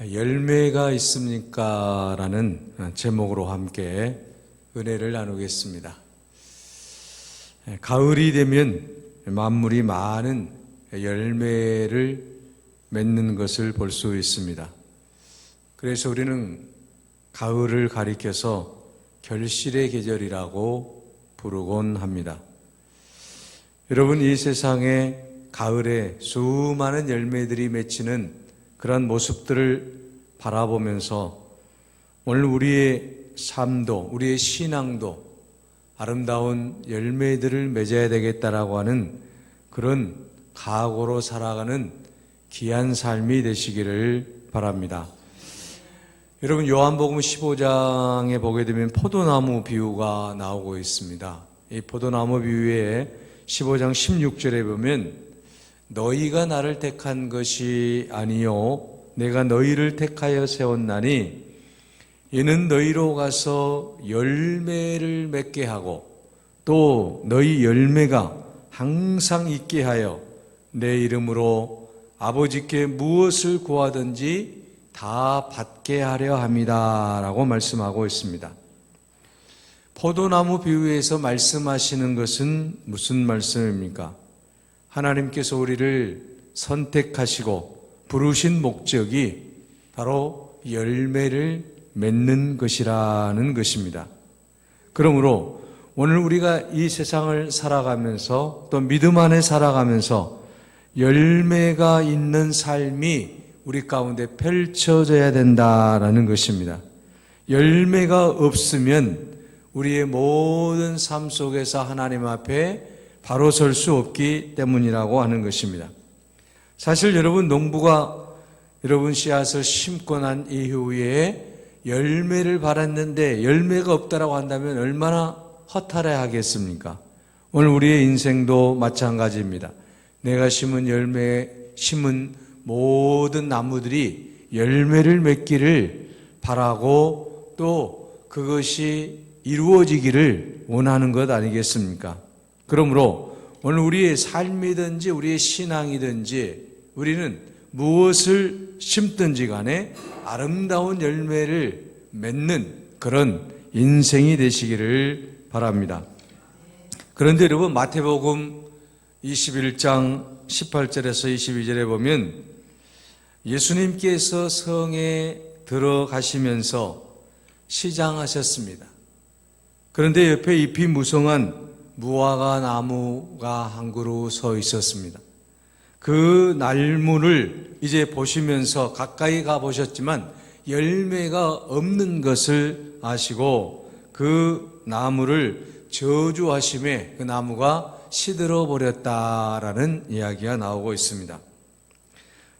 열매가 있습니까? 라는 제목으로 함께 은혜를 나누겠습니다. 가을이 되면 만물이 많은 열매를 맺는 것을 볼 수 있습니다. 그래서 우리는 가을을 가리켜서 결실의 계절이라고 부르곤 합니다. 여러분, 이 세상에 가을에 수많은 열매들이 맺히는 그런 모습들을 바라보면서 오늘 우리의 삶도, 우리의 신앙도 아름다운 열매들을 맺어야 되겠다라고 하는 그런 각오로 살아가는 귀한 삶이 되시기를 바랍니다. 여러분, 요한복음 15장에 보게 되면 포도나무 비유가 나오고 있습니다. 이 포도나무 비유에 15장 16절에 보면 너희가 나를 택한 것이 아니요 내가 너희를 택하여 세웠나니 이는 너희로 가서 열매를 맺게 하고 또 너희 열매가 항상 있게 하여 내 이름으로 아버지께 무엇을 구하든지 다 받게 하려 함이다 라고 말씀하고 있습니다. 포도나무 비유에서 말씀하시는 것은 무슨 말씀입니까? 하나님께서 우리를 선택하시고 부르신 목적이 바로 열매를 맺는 것이라는 것입니다. 그러므로 오늘 우리가 이 세상을 살아가면서 또 믿음 안에 살아가면서 열매가 있는 삶이 우리 가운데 펼쳐져야 된다라는 것입니다. 열매가 없으면 우리의 모든 삶 속에서 하나님 앞에 바로 설 수 없기 때문이라고 하는 것입니다. 사실 여러분, 농부가 여러분 씨앗을 심고 난 이후에 열매를 발았는데 열매가 없다라고 한다면 얼마나 허탈해 하겠습니까? 오늘 우리의 인생도 마찬가지입니다. 내가 심은 모든 나무들이 열매를 맺기를 바라고 또 그것이 이루어지기를 원하는 것 아니겠습니까? 그러므로 오늘 우리의 삶이든지 우리의 신앙이든지 우리는 무엇을 심든지 간에 아름다운 열매를 맺는 그런 인생이 되시기를 바랍니다. 그런데 여러분, 마태복음 21장 18절에서 22절에 보면 예수님께서 성에 들어가시면서 시장하셨습니다. 그런데 옆에 잎이 무성한 무화과 나무가 한 그루 서 있었습니다. 그 나무를 이제 보시면서 가까이 가 보셨지만 열매가 없는 것을 아시고 그 나무를 저주하심에 그 나무가 시들어 버렸다라는 이야기가 나오고 있습니다.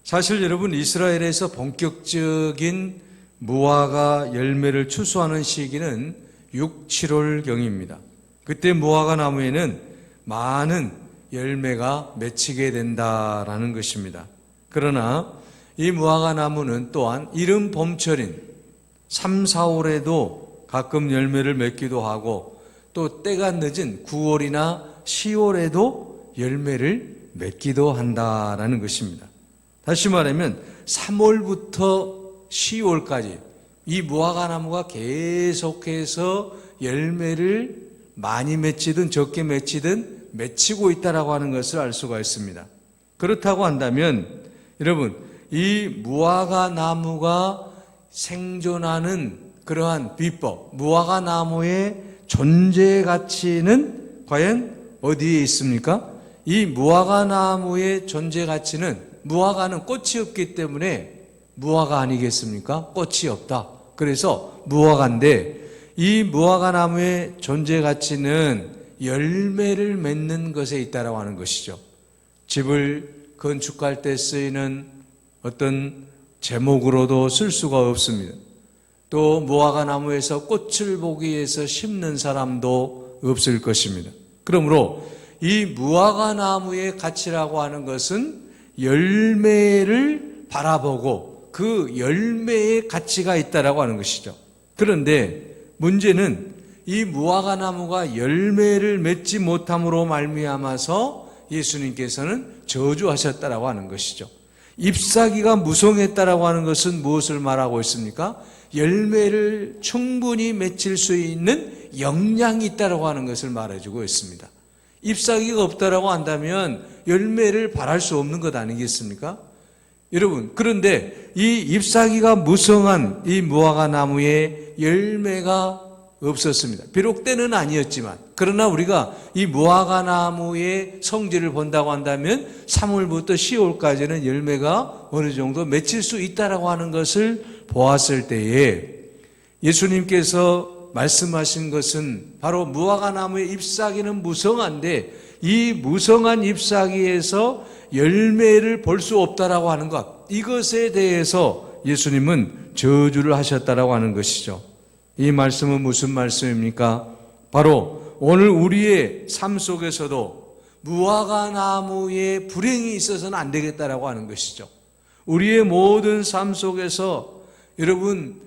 사실 여러분, 이스라엘에서 본격적인 무화과 열매를 추수하는 시기는 6, 7월경입니다. 그때 무화과 나무에는 많은 열매가 맺히게 된다라는 것입니다. 그러나 이 무화과 나무는 또한 이른 봄철인 3, 4월에도 가끔 열매를 맺기도 하고 또 때가 늦은 9월이나 10월에도 열매를 맺기도 한다라는 것입니다. 다시 말하면 3월부터 10월까지 이 무화과 나무가 계속해서 열매를 많이 맺히든 적게 맺히든 맺히고 있다라고 하는 것을 알 수가 있습니다. 그렇다고 한다면 여러분, 이 무화과 나무가 생존하는 그러한 비법, 무화과 나무의 존재 가치는 과연 어디에 있습니까? 이 무화과 나무의 존재 가치는, 무화과는 꽃이 없기 때문에 무화과 아니겠습니까? 꽃이 없다. 그래서 무화과인데 이 무화과 나무의 존재 가치는 열매를 맺는 것에 있다라고 하는 것이죠. 집을 건축할 때 쓰이는 어떤 제목으로도 쓸 수가 없습니다. 또 무화과 나무에서 꽃을 보기 위해서 심는 사람도 없을 것입니다. 그러므로 이 무화과 나무의 가치라고 하는 것은 열매를 바라보고 그 열매의 가치가 있다라고 하는 것이죠. 그런데 문제는 이 무화과 나무가 열매를 맺지 못함으로 말미암아서 예수님께서는 저주하셨다라고 하는 것이죠. 잎사귀가 무성했다라고 하는 것은 무엇을 말하고 있습니까? 열매를 충분히 맺힐 수 있는 역량이 있다라고 하는 것을 말해주고 있습니다. 잎사귀가 없다라고 한다면 열매를 발할 수 없는 것 아니겠습니까? 여러분, 그런데 이 잎사귀가 무성한 이 무화과 나무에 열매가 없었습니다. 비록 때는 아니었지만, 그러나 우리가 이 무화과 나무의 성질을 본다고 한다면 3월부터 10월까지는 열매가 어느 정도 맺힐 수 있다라고 하는 것을 보았을 때에 예수님께서 말씀하신 것은 바로 무화과 나무의 잎사귀는 무성한데 이 무성한 잎사귀에서 열매를 볼 수 없다라고 하는 것, 이것에 대해서 예수님은 저주를 하셨다라고 하는 것이죠. 이 말씀은 무슨 말씀입니까? 바로 오늘 우리의 삶 속에서도 무화과 나무에 불행이 있어서는 안 되겠다라고 하는 것이죠. 우리의 모든 삶 속에서 여러분,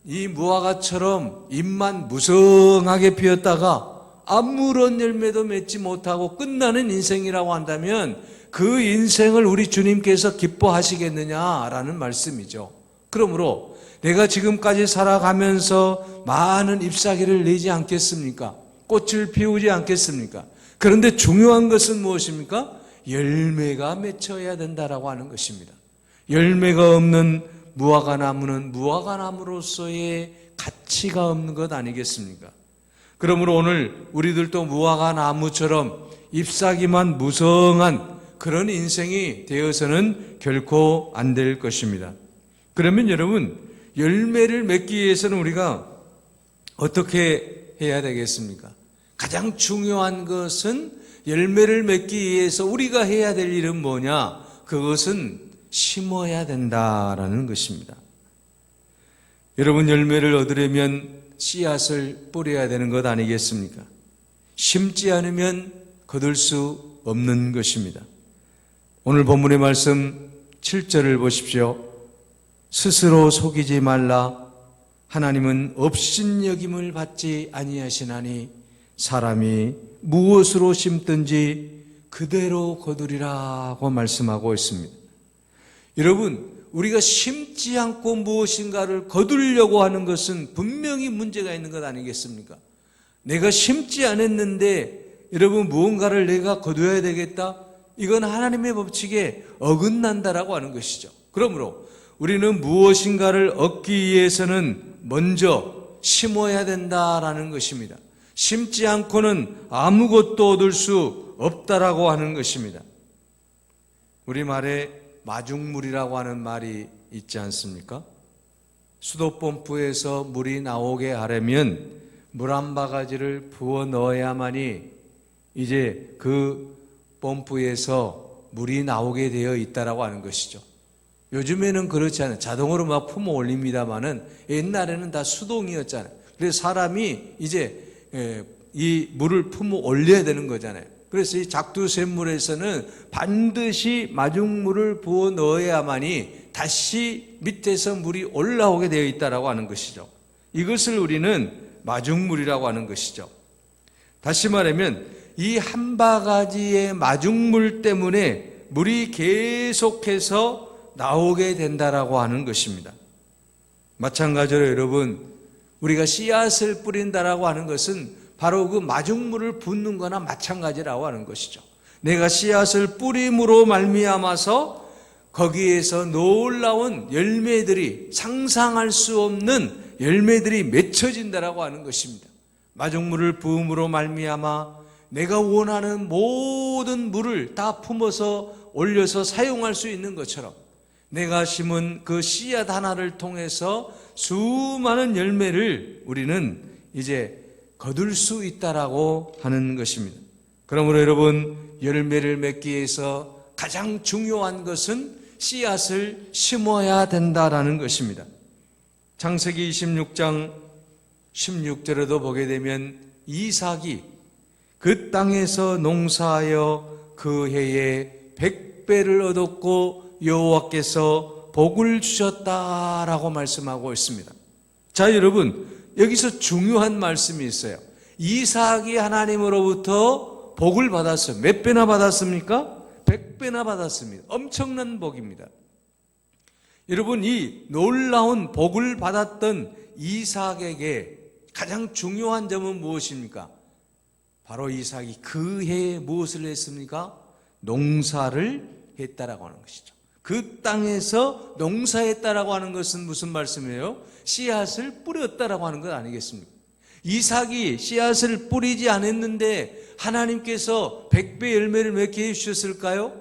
이 무화과처럼 잎만 무성하게 피었다가 아무런 열매도 맺지 못하고 끝나는 인생이라고 한다면 그 인생을 우리 주님께서 기뻐하시겠느냐라는 말씀이죠. 그러므로 내가 지금까지 살아가면서 많은 잎사귀를 내지 않겠습니까? 꽃을 피우지 않겠습니까? 그런데 중요한 것은 무엇입니까? 열매가 맺혀야 된다라고 하는 것입니다. 열매가 없는 무화과 나무는 무화과 나무로서의 가치가 없는 것 아니겠습니까? 그러므로 오늘 우리들도 무화과 나무처럼 잎사귀만 무성한 그런 인생이 되어서는 결코 안 될 것입니다. 그러면 여러분, 열매를 맺기 위해서는 우리가 어떻게 해야 되겠습니까? 가장 중요한 것은 열매를 맺기 위해서 우리가 해야 될 일은 뭐냐? 그것은 심어야 된다라는 것입니다. 여러분, 열매를 얻으려면 씨앗을 뿌려야 되는 것 아니겠습니까? 심지 않으면 거둘 수 없는 것입니다. 오늘 본문의 말씀 7절을 보십시오. 스스로 속이지 말라. 하나님은 업신여김을 받지 아니하시나니 사람이 무엇으로 심든지 그대로 거두리라고 말씀하고 있습니다. 여러분, 우리가 심지 않고 무엇인가를 거두려고 하는 것은 분명히 문제가 있는 것 아니겠습니까? 내가 심지 않았는데 여러분 무언가를 내가 거둬야 되겠다? 이건 하나님의 법칙에 어긋난다라고 하는 것이죠. 그러므로 우리는 무엇인가를 얻기 위해서는 먼저 심어야 된다라는 것입니다. 심지 않고는 아무것도 얻을 수 없다라고 하는 것입니다. 우리말에 마중물이라고 하는 말이 있지 않습니까? 수도펌프에서 물이 나오게 하려면 물 한 바가지를 부어 넣어야만이 이제 그 펌프에서 물이 나오게 되어 있다라고 하는 것이죠. 요즘에는 그렇지 않아요. 자동으로 막 품어 올립니다만은 옛날에는 다 수동이었잖아요. 그래서 사람이 이제 이 물을 품어 올려야 되는 거잖아요. 그래서 이 작두샘물에서는 반드시 마중물을 부어 넣어야만이 다시 밑에서 물이 올라오게 되어 있다라고 하는 것이죠. 이것을 우리는 마중물이라고 하는 것이죠. 다시 말하면 이 한 바가지의 마중물 때문에 물이 계속해서 나오게 된다라고 하는 것입니다. 마찬가지로 여러분, 우리가 씨앗을 뿌린다라고 하는 것은 바로 그 마중물을 붓는 거나 마찬가지라고 하는 것이죠. 내가 씨앗을 뿌림으로 말미암아서 거기에서 놀라운 열매들이, 상상할 수 없는 열매들이 맺혀진다라고 하는 것입니다. 마중물을 부음으로 말미암아 내가 원하는 모든 물을 다 품어서 올려서 사용할 수 있는 것처럼 내가 심은 그 씨앗 하나를 통해서 수많은 열매를 우리는 이제 거둘 수 있다라고 하는 것입니다. 그러므로 여러분, 열매를 맺기 위해서 가장 중요한 것은 씨앗을 심어야 된다라는 것입니다. 창세기 26장 16절에도 보게 되면 이삭이 그 땅에서 농사하여 그 해에 100배를 얻었고 여호와께서 복을 주셨다라고 말씀하고 있습니다. 자, 여러분, 여기서 중요한 말씀이 있어요. 이삭이 하나님으로부터 복을 받았어요. 몇 배나 받았습니까? 100배나 받았습니다. 엄청난 복입니다. 여러분, 이 놀라운 복을 받았던 이삭에게 가장 중요한 점은 무엇입니까? 바로 이삭이 그 해에 무엇을 했습니까? 농사를 했다라고 하는 것이죠. 그 땅에서 농사했다라고 하는 것은 무슨 말씀이에요? 씨앗을 뿌렸다라고 하는 것 아니겠습니까? 이삭이 씨앗을 뿌리지 않았는데 하나님께서 100배 열매를 맺게 해주셨을까요?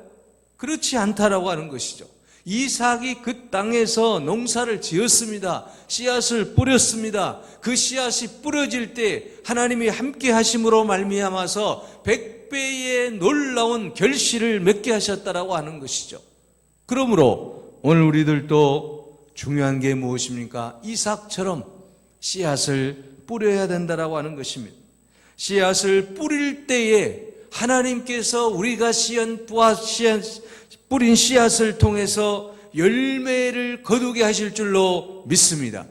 그렇지 않다라고 하는 것이죠. 이삭이 그 땅에서 농사를 지었습니다. 씨앗을 뿌렸습니다. 그 씨앗이 뿌려질 때 하나님이 함께 하심으로 말미암아서 100배의 놀라운 결실을 맺게 하셨다라고 하는 것이죠. 그러므로 오늘 우리들도 중요한 게 무엇입니까? 이삭처럼 씨앗을 뿌려야 된다라고 하는 것입니다. 씨앗을 뿌릴 때에 하나님께서 우리가 뿌린 씨앗을 통해서 열매를 거두게 하실 줄로 믿습니다.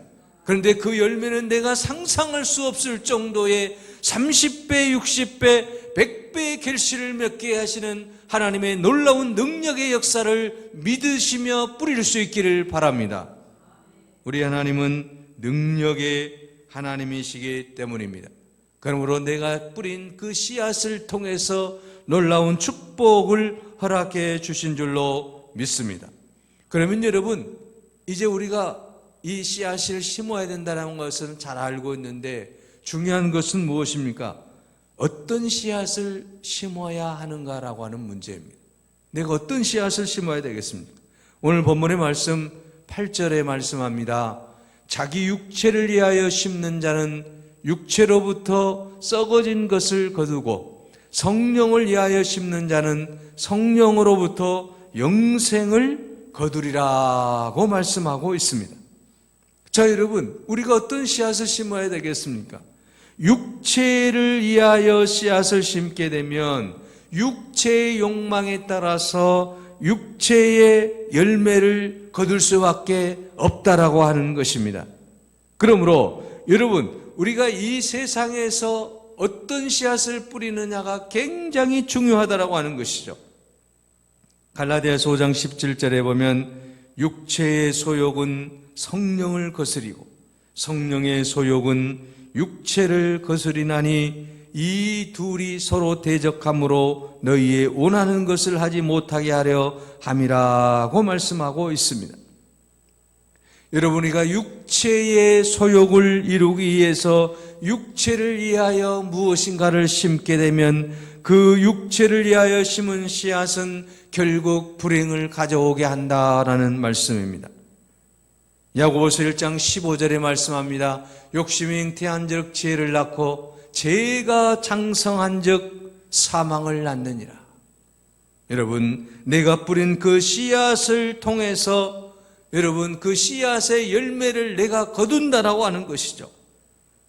그런데 그 열매는 내가 상상할 수 없을 정도의 30배, 60배, 100배의 결실을 맺게 하시는 하나님의 놀라운 능력의 역사를 믿으시며 뿌릴 수 있기를 바랍니다. 우리 하나님은 능력의 하나님이시기 때문입니다. 그러므로 내가 뿌린 그 씨앗을 통해서 놀라운 축복을 허락해 주신 줄로 믿습니다. 그러면 여러분, 이제 우리가 이 씨앗을 심어야 된다는 것은 잘 알고 있는데 중요한 것은 무엇입니까? 어떤 씨앗을 심어야 하는가라고 하는 문제입니다. 내가 어떤 씨앗을 심어야 되겠습니까? 오늘 본문의 말씀 8절에 말씀합니다. 자기 육체를 위하여 심는 자는 육체로부터 썩어진 것을 거두고 성령을 위하여 심는 자는 성령으로부터 영생을 거두리라고 말씀하고 있습니다. 자, 여러분, 우리가 어떤 씨앗을 심어야 되겠습니까? 육체를 위하여 씨앗을 심게 되면 육체의 욕망에 따라서 육체의 열매를 거둘 수밖에 없다라고 하는 것입니다. 그러므로 여러분, 우리가 이 세상에서 어떤 씨앗을 뿌리느냐가 굉장히 중요하다라고 하는 것이죠. 갈라디아서 5장 17절에 보면 육체의 소욕은 성령을 거스리고 성령의 소욕은 육체를 거스리나니 이 둘이 서로 대적함으로 너희의 원하는 것을 하지 못하게 하려 함이라고 말씀하고 있습니다. 여러분, 우리가 육체의 소욕을 이루기 위해서 육체를 위하여 무엇인가를 심게 되면 그 육체를 위하여 심은 씨앗은 결국 불행을 가져오게 한다라는 말씀입니다. 야고보서 1장 15절에 말씀합니다. 욕심이 잉태한즉 죄를 낳고 죄가 장성한즉 사망을 낳느니라. 여러분, 내가 뿌린 그 씨앗을 통해서 여러분 그 씨앗의 열매를 내가 거둔다라고 하는 것이죠.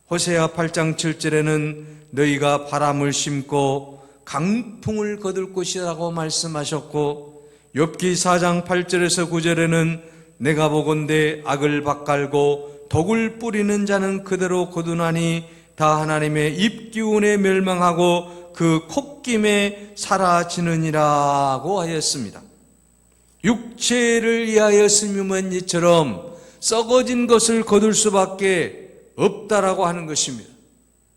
호세아 8장 7절에는 너희가 바람을 심고 강풍을 거둘 것이라고 말씀하셨고, 욥기 4장 8절에서 9절에는 내가 보건대 악을 밭갈고 독을 뿌리는 자는 그대로 거두나니 다 하나님의 입기운에 멸망하고 그 콧김에 사라지느니라고 하였습니다. 육체를 위하여 심으면 이처럼 썩어진 것을 거둘 수밖에 없다라고 하는 것입니다.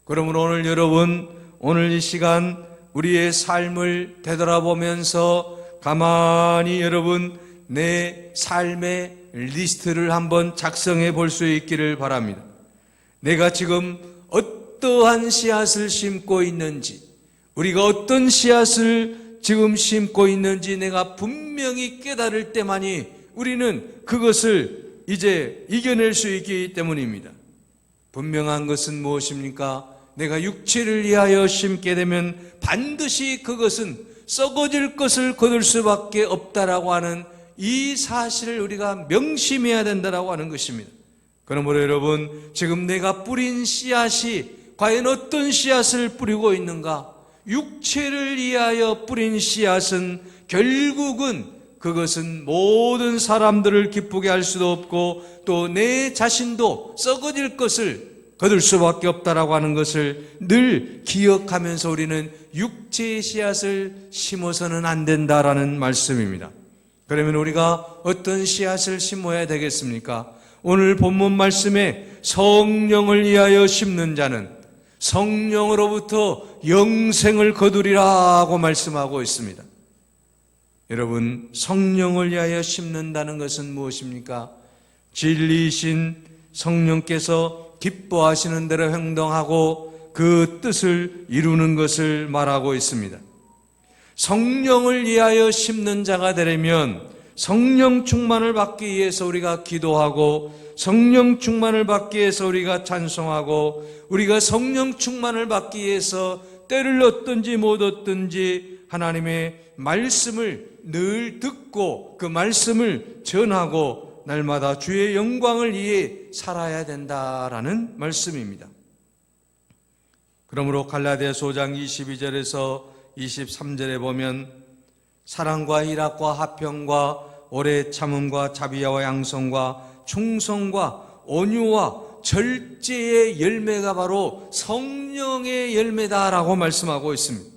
그러므로 오늘 여러분, 오늘 이 시간 우리의 삶을 되돌아보면서 가만히 여러분 내 삶의 리스트를 한번 작성해 볼 수 있기를 바랍니다. 내가 지금 어떠한 씨앗을 심고 있는지, 우리가 어떤 씨앗을 지금 심고 있는지 내가 분명히 깨달을 때만이 우리는 그것을 이제 이겨낼 수 있기 때문입니다. 분명한 것은 무엇입니까? 내가 육체를 위하여 심게 되면 반드시 그것은 썩어질 것을 거둘 수밖에 없다라고 하는 이 사실을 우리가 명심해야 된다라고 하는 것입니다. 그러므로 여러분, 지금 내가 뿌린 씨앗이 과연 어떤 씨앗을 뿌리고 있는가? 육체를 위하여 뿌린 씨앗은 결국은 그것은 모든 사람들을 기쁘게 할 수도 없고 또 내 자신도 썩어질 것을 거둘 수밖에 없다라고 하는 것을 늘 기억하면서 우리는 육체의 씨앗을 심어서는 안 된다라는 말씀입니다. 그러면 우리가 어떤 씨앗을 심어야 되겠습니까? 오늘 본문 말씀에 성령을 위하여 심는 자는 성령으로부터 영생을 거두리라고 말씀하고 있습니다. 여러분, 성령을 위하여 심는다는 것은 무엇입니까? 진리이신 성령께서 기뻐하시는 대로 행동하고 그 뜻을 이루는 것을 말하고 있습니다. 성령을 위하여 심는 자가 되려면 성령 충만을 받기 위해서 우리가 기도하고, 성령 충만을 받기 위해서 우리가 찬송하고, 우리가 성령 충만을 받기 위해서 때를 얻든지 못 얻든지 하나님의 말씀을 늘 듣고 그 말씀을 전하고 날마다 주의 영광을 위해 살아야 된다라는 말씀입니다. 그러므로 갈라디아서 5장 22절에서 23절에 보면 사랑과 희락과 화평과 오래 참음과 자비와 양성과 충성과 온유와 절제의 열매가 바로 성령의 열매다라고 말씀하고 있습니다.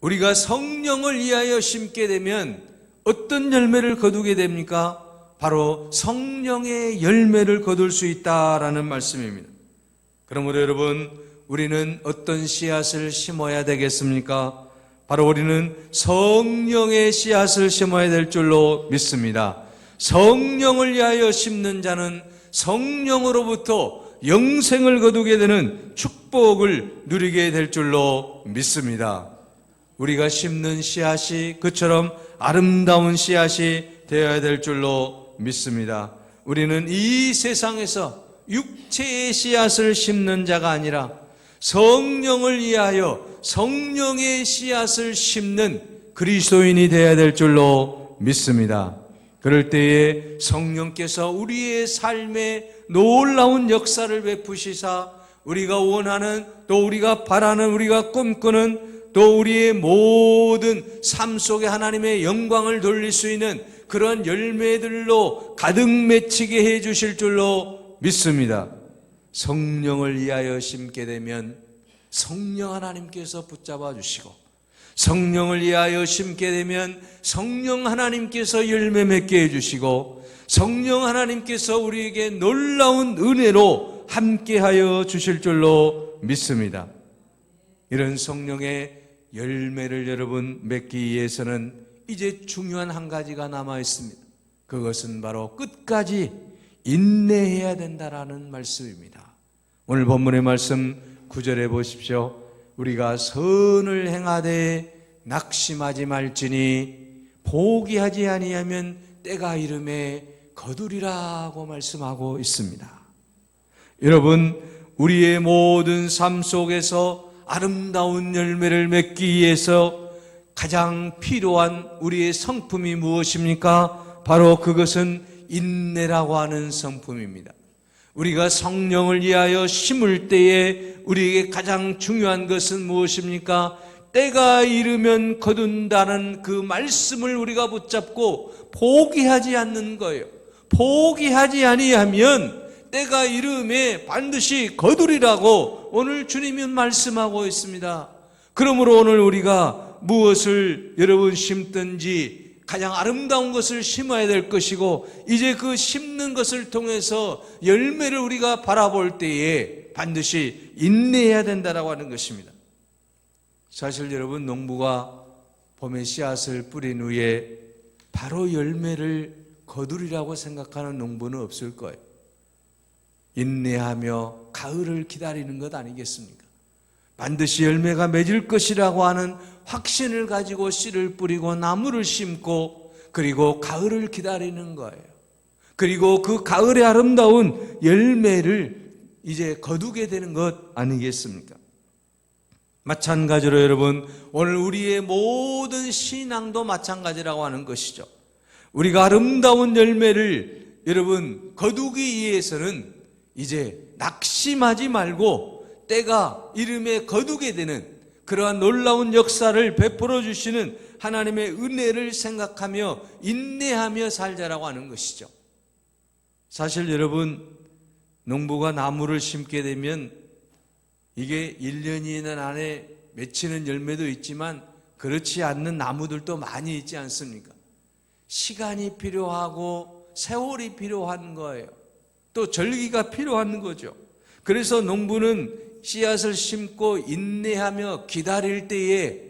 우리가 성령을 위하여 심게 되면 어떤 열매를 거두게 됩니까? 바로 성령의 열매를 거둘 수 있다라는 말씀입니다. 그러므로 여러분, 우리는 어떤 씨앗을 심어야 되겠습니까? 바로 우리는 성령의 씨앗을 심어야 될 줄로 믿습니다. 성령을 위하여 심는 자는 성령으로부터 영생을 거두게 되는 축복을 누리게 될 줄로 믿습니다. 우리가 심는 씨앗이 그처럼 아름다운 씨앗이 되어야 될 줄로 믿습니다. 우리는 이 세상에서 육체의 씨앗을 심는 자가 아니라 성령을 위하여 성령의 씨앗을 심는 그리스도인이 되어야 될 줄로 믿습니다. 그럴 때에 성령께서 우리의 삶에 놀라운 역사를 베푸시사 우리가 원하는, 또 우리가 바라는, 우리가 꿈꾸는, 또 우리의 모든 삶 속에 하나님의 영광을 돌릴 수 있는 그런 열매들로 가득 맺히게 해 주실 줄로 믿습니다. 성령을 위하여 심게 되면 성령 하나님께서 붙잡아 주시고, 성령을 위하여 심게 되면 성령 하나님께서 열매 맺게 해주시고, 성령 하나님께서 우리에게 놀라운 은혜로 함께하여 주실 줄로 믿습니다. 이런 성령의 열매를 여러분 맺기 위해서는 이제 중요한 한 가지가 남아 있습니다. 그것은 바로 끝까지 인내해야 된다라는 말씀입니다. 오늘 본문의 말씀 9절에 보십시오. 우리가 선을 행하되 낙심하지 말지니 포기하지 아니하면 때가 이름에 거두리라고 말씀하고 있습니다. 여러분, 우리의 모든 삶 속에서 아름다운 열매를 맺기 위해서 가장 필요한 우리의 성품이 무엇입니까? 바로 그것은 인내라고 하는 성품입니다. 우리가 성령을 위하여 심을 때에 우리에게 가장 중요한 것은 무엇입니까? 때가 이르면 거둔다는 그 말씀을 우리가 붙잡고 포기하지 않는 거예요. 포기하지 아니하면 때가 이름에 반드시 거두리라고 오늘 주님이 말씀하고 있습니다. 그러므로 오늘 우리가 무엇을 여러분 심든지 가장 아름다운 것을 심어야 될 것이고, 이제 그 심는 것을 통해서 열매를 우리가 바라볼 때에 반드시 인내해야 된다라고 하는 것입니다. 사실 여러분, 농부가 봄에 씨앗을 뿌린 후에 바로 열매를 거두리라고 생각하는 농부는 없을 거예요. 인내하며 가을을 기다리는 것 아니겠습니까? 반드시 열매가 맺을 것이라고 하는 확신을 가지고 씨를 뿌리고 나무를 심고, 그리고 가을을 기다리는 거예요. 그리고 그 가을의 아름다운 열매를 이제 거두게 되는 것 아니겠습니까? 마찬가지로 여러분, 오늘 우리의 모든 신앙도 마찬가지라고 하는 것이죠. 우리가 아름다운 열매를 여러분 거두기 위해서는 이제 낙심하지 말고 때가 이름에 거두게 되는 그러한 놀라운 역사를 베풀어 주시는 하나님의 은혜를 생각하며 인내하며 살자라고 하는 것이죠. 사실 여러분, 농부가 나무를 심게 되면 이게 1년이나 안에 맺히는 열매도 있지만 그렇지 않는 나무들도 많이 있지 않습니까? 시간이 필요하고 세월이 필요한 거예요. 또 절기가 필요한 거죠. 그래서 농부는 씨앗을 심고 인내하며 기다릴 때에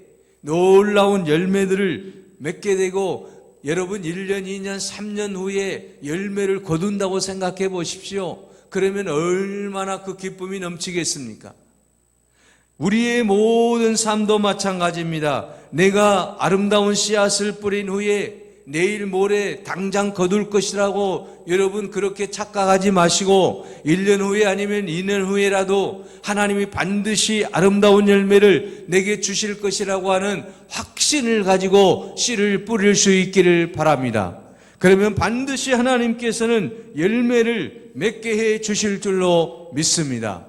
놀라운 열매들을 맺게 되고, 여러분 1년, 2년, 3년 후에 열매를 거둔다고 생각해 보십시오. 그러면 얼마나 그 기쁨이 넘치겠습니까? 우리의 모든 삶도 마찬가지입니다. 내가 아름다운 씨앗을 뿌린 후에 내일 모레 당장 거둘 것이라고 여러분 그렇게 착각하지 마시고, 1년 후에 아니면 2년 후에라도 하나님이 반드시 아름다운 열매를 내게 주실 것이라고 하는 확신을 가지고 씨를 뿌릴 수 있기를 바랍니다. 그러면 반드시 하나님께서는 열매를 맺게 해 주실 줄로 믿습니다.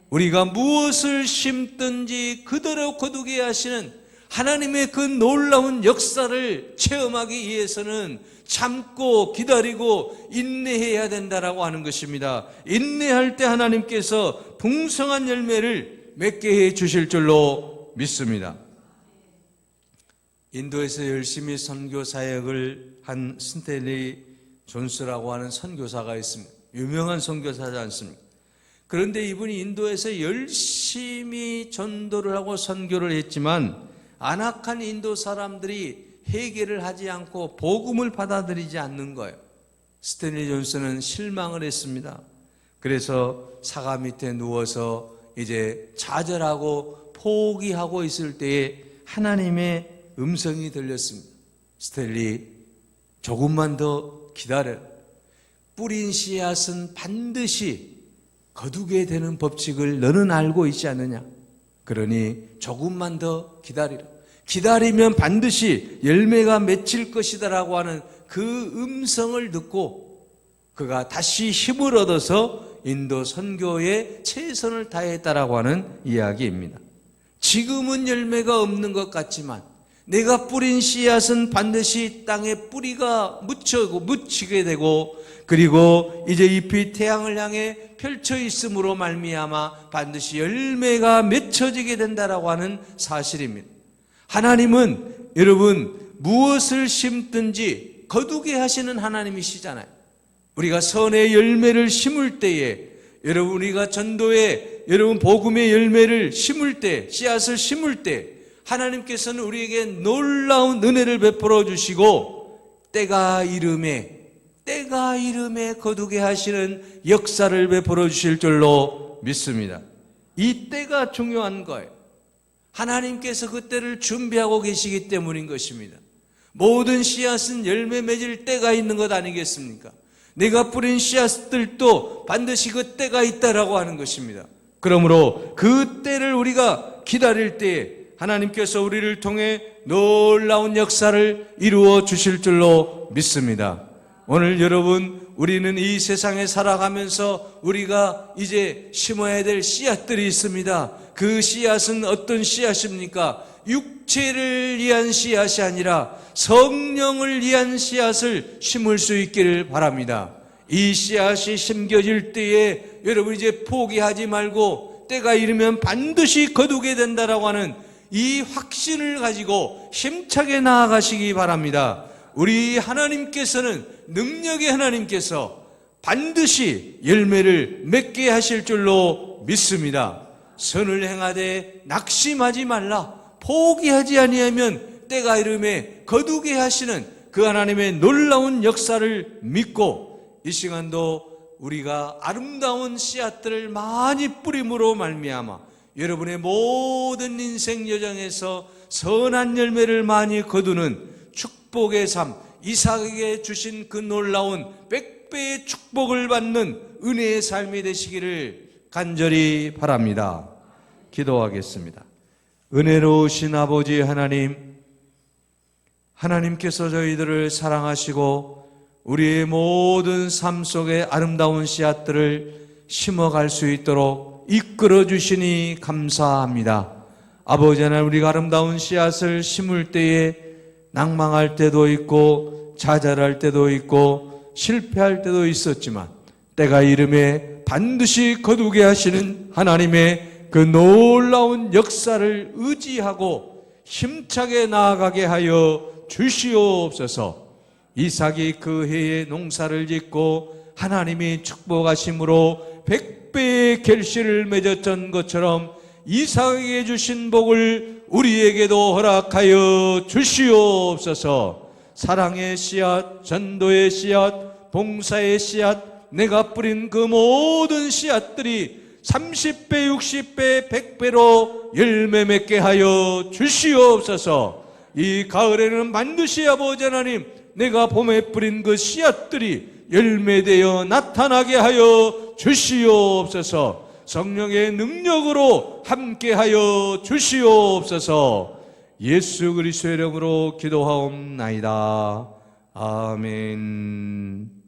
우리가 무엇을 심든지 그대로 거두게 하시는 하나님의 그 놀라운 역사를 체험하기 위해서는 참고 기다리고 인내해야 된다라고 하는 것입니다. 인내할 때 하나님께서 풍성한 열매를 맺게 해 주실 줄로 믿습니다. 인도에서 열심히 선교 사역을 한 스탠리 존스라고 하는 선교사가 있습니다. 유명한 선교사지 않습니까? 그런데 이분이 인도에서 열심히 전도를 하고 선교를 했지만 안악한 인도 사람들이 회개를 하지 않고 복음을 받아들이지 않는 거예요. 스탠리 존스는 실망을 했습니다. 그래서 사과 밑에 누워서 이제 좌절하고 포기하고 있을 때에 하나님의 음성이 들렸습니다. 스탠리, 조금만 더 기다려. 뿌린 씨앗은 반드시 거두게 되는 법칙을 너는 알고 있지 않느냐? 그러니 조금만 더 기다리라. 기다리면 반드시 열매가 맺힐 것이다라고 하는 그 음성을 듣고 그가 다시 힘을 얻어서 인도 선교에 최선을 다했다라고 하는 이야기입니다. 지금은 열매가 없는 것 같지만 내가 뿌린 씨앗은 반드시 땅에 뿌리가 묻히게 되고, 그리고 이제 잎이 태양을 향해 펼쳐 있음으로 말미암아 반드시 열매가 맺혀지게 된다라고 하는 사실입니다. 하나님은 여러분 무엇을 심든지 거두게 하시는 하나님이시잖아요. 우리가 선의 열매를 심을 때에, 여러분 우리가 전도에 여러분 복음의 열매를 심을 때, 씨앗을 심을 때 하나님께서는 우리에게 놀라운 은혜를 베풀어 주시고 때가 이름에 거두게 하시는 역사를 베풀어 주실 줄로 믿습니다. 이 때가 중요한 거예요. 하나님께서 그 때를 준비하고 계시기 때문인 것입니다. 모든 씨앗은 열매 맺을 때가 있는 것 아니겠습니까? 내가 뿌린 씨앗들도 반드시 그 때가 있다라고 하는 것입니다. 그러므로 그 때를 우리가 기다릴 때에 하나님께서 우리를 통해 놀라운 역사를 이루어 주실 줄로 믿습니다. 오늘 여러분, 우리는 이 세상에 살아가면서 우리가 이제 심어야 될 씨앗들이 있습니다. 그 씨앗은 어떤 씨앗입니까? 육체를 위한 씨앗이 아니라 성령을 위한 씨앗을 심을 수 있기를 바랍니다. 이 씨앗이 심겨질 때에 여러분 이제 포기하지 말고 때가 이르면 반드시 거두게 된다라고 하는 이 확신을 가지고 힘차게 나아가시기 바랍니다. 우리 하나님께서는, 능력의 하나님께서 반드시 열매를 맺게 하실 줄로 믿습니다. 선을 행하되 낙심하지 말라. 포기하지 아니하면 때가 이르매 거두게 하시는 그 하나님의 놀라운 역사를 믿고, 이 시간도 우리가 아름다운 씨앗들을 많이 뿌림으로 말미암아 여러분의 모든 인생 여정에서 선한 열매를 많이 거두는 축복의 삶, 이삭에게 주신 그 놀라운 100배의 축복을 받는 은혜의 삶이 되시기를 간절히 바랍니다. 기도하겠습니다. 은혜로우신 아버지 하나님, 하나님께서 저희들을 사랑하시고 우리의 모든 삶 속에 아름다운 씨앗들을 심어갈 수 있도록 이끌어 주시니 감사합니다. 아버지 하나님, 우리가 아름다운 씨앗을 심을 때에 낭망할 때도 있고 좌절할 때도 있고 실패할 때도 있었지만 때가 이름에 반드시 거두게 하시는 하나님의 그 놀라운 역사를 의지하고 힘차게 나아가게 하여 주시옵소서. 이삭이 그 해에 농사를 짓고 하나님이 축복하심으로 100배의 결실을 맺었던 것처럼 이삭에게 주신 복을 우리에게도 허락하여 주시옵소서. 사랑의 씨앗, 전도의 씨앗, 봉사의 씨앗, 내가 뿌린 그 모든 씨앗들이 30배, 60배, 100배로 열매 맺게 하여 주시옵소서. 이 가을에는 반드시 아버지 하나님, 내가 봄에 뿌린 그 씨앗들이 열매되어 나타나게 하여 주시옵소서. 성령의 능력으로 함께하여 주시옵소서. 예수 그리스도의 이름으로 기도하옵나이다. 아멘.